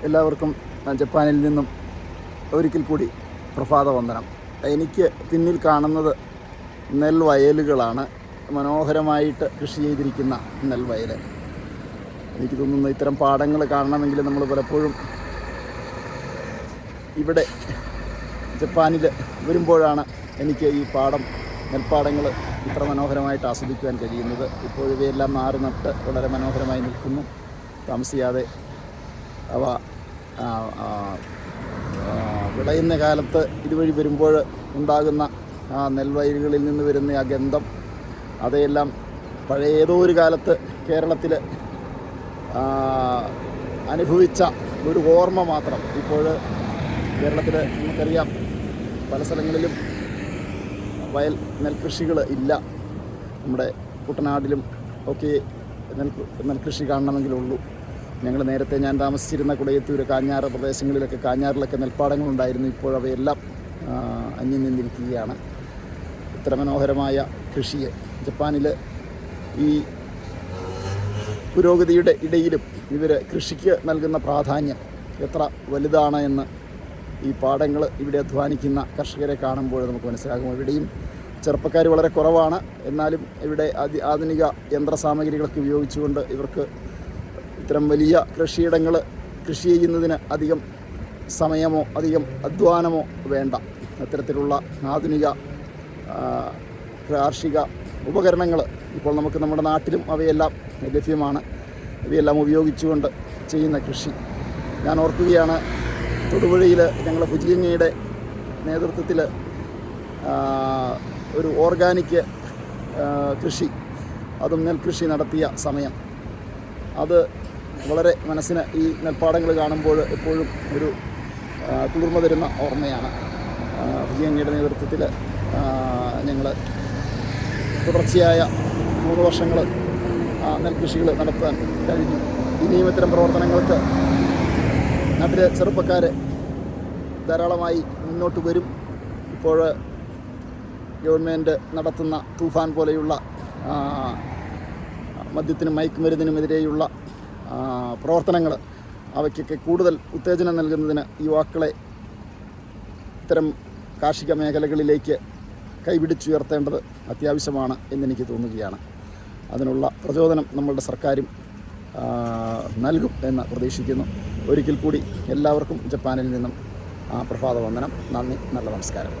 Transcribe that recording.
എല്ലാവർക്കും ജപ്പാനിൽ നിന്നും ഒരിക്കൽ കൂടി പ്രഭാതവന്ദനം. എനിക്ക് പിന്നിൽ കാണുന്നത് നെൽവയലുകളാണ്. മനോഹരമായിട്ട് കൃഷി ചെയ്തിരിക്കുന്ന നെൽവയൽ. എനിക്ക് തോന്നുന്നു ഇത്തരം പാടങ്ങൾ കാണണമെങ്കിൽ നമ്മൾ പലപ്പോഴും ഇവിടെ ജപ്പാനിൽ വരുമ്പോഴാണ് എനിക്ക് ഈ നെൽപ്പാടങ്ങൾ ഇത്ര മനോഹരമായിട്ട് ആസ്വദിക്കുവാൻ കഴിയുന്നത്. ഇപ്പോൾ ഇവയെല്ലാം നാറ് നട്ട് വളരെ മനോഹരമായി നിൽക്കുന്നു. താമസിയാതെ അവ വിളയുന്ന കാലത്ത് ഇതുവഴി വരുമ്പോൾ ഉണ്ടാകുന്ന ആ നെൽവയലുകളിൽ നിന്ന് വരുന്ന ആ ഗന്ധം, അതെല്ലാം പഴയ ഏതോ ഒരു കാലത്ത് കേരളത്തിൽ അനുഭവിച്ച ഒരു ഓർമ്മ മാത്രം. ഇപ്പോൾ കേരളത്തിൽ നമുക്കറിയാം പല സ്ഥലങ്ങളിലും നെൽകൃഷികൾ ഇല്ല. നമ്മുടെ കുട്ടനാടിലും ഒക്കെ നെൽകൃഷി കാണണമെങ്കിലുള്ളൂ. ഞാൻ താമസിച്ചിരുന്ന കുടയത്തൂർ, കാഞ്ഞാറ് പ്രദേശങ്ങളിലൊക്കെ കാഞ്ഞാറിലൊക്കെ നെൽപ്പാടങ്ങളുണ്ടായിരുന്നു. ഇപ്പോൾ അവയെല്ലാം അന്യം നിന്നിരിക്കുകയാണ്. ഇത്ര മനോഹരമായ കൃഷിയെ ജപ്പാനിൽ ഈ പുരോഗതിയുടെ ഇടയിലും ഇവർ കൃഷിക്ക് നൽകുന്ന പ്രാധാന്യം എത്ര വലുതാണ് എന്ന് ഈ പാടങ്ങൾ ഇവിടെ അധ്വാനിക്കുന്ന കർഷകരെ കാണുമ്പോൾ നമുക്ക് മനസ്സിലാകും. ഇവിടെയും ചെറുപ്പക്കാർ വളരെ കുറവാണ്. എന്നാലും ഇവിടെ ആധുനിക യന്ത്രസാമഗ്രികളൊക്കെ ഉപയോഗിച്ചുകൊണ്ട് ഇവർക്ക് ഇത്തരം വലിയ കൃഷിയിടങ്ങൾ കൃഷി ചെയ്യുന്നതിന് അധികം സമയമോ അധികം അധ്വാനമോ വേണ്ട. അത്തരത്തിലുള്ള ആധുനിക കാർഷിക ഉപകരണങ്ങൾ ഇപ്പോൾ നമുക്ക് നമ്മുടെ നാട്ടിലും അവയെല്ലാം ലഭ്യമാണ്. ഇവയെല്ലാം ഉപയോഗിച്ചുകൊണ്ട് ചെയ്യുന്ന കൃഷി ഞാൻ ഓർക്കുകയാണ്. തൊടുപുഴയിൽ ഞങ്ങൾ ഫുജിയങ്ങയുടെ നേതൃത്വത്തിൽ ഒരു ഓർഗാനിക് കൃഷി, അതും നെൽകൃഷി നടത്തിയ സമയം, അത് വളരെ മനസ്സിന് ഈ നെൽപ്പാടങ്ങൾ കാണുമ്പോൾ എപ്പോഴും ഒരു കുളിർമ തരുന്ന ഓർമ്മയാണ്. ഫുജിയങ്ങയുടെ നേതൃത്വത്തിൽ ഞങ്ങൾ തുടർച്ചയായ 3 വർഷങ്ങൾ നെൽകൃഷികൾ നടത്താൻ കഴിഞ്ഞു. ഇനിയും ഇത്തരം പ്രവർത്തനങ്ങൾക്ക് നാട്ടിലെ ചെറുപ്പക്കാർ ധാരാളമായി മുന്നോട്ട് വരും. ഇപ്പോൾ ഗവൺമെൻറ് നടത്തുന്ന തൂഫാൻ പോലെയുള്ള മദ്യത്തിനും മയക്കുമരുന്നിനുമെതിരെയുള്ള പ്രവർത്തനങ്ങൾ, അവയ്ക്കൊക്കെ കൂടുതൽ ഉത്തേജനം നൽകുന്നതിന് യുവാക്കളെ ഇത്തരം കാർഷിക മേഖലകളിലേക്ക് കൈപിടിച്ചുയർത്തേണ്ടത് അത്യാവശ്യമാണ് എന്നെനിക്ക് തോന്നുകയാണ്. അതിനുള്ള പ്രചോദനം നമ്മളുടെ സർക്കാരും നൽകും എന്ന് പ്രതീക്ഷിക്കുന്നു. ഒരിക്കൽ കൂടി എല്ലാവർക്കും ജപ്പാനിൽ നിന്നും പ്രഭാതവന്ദനം. നന്ദി, നല്ല നമസ്കാരം.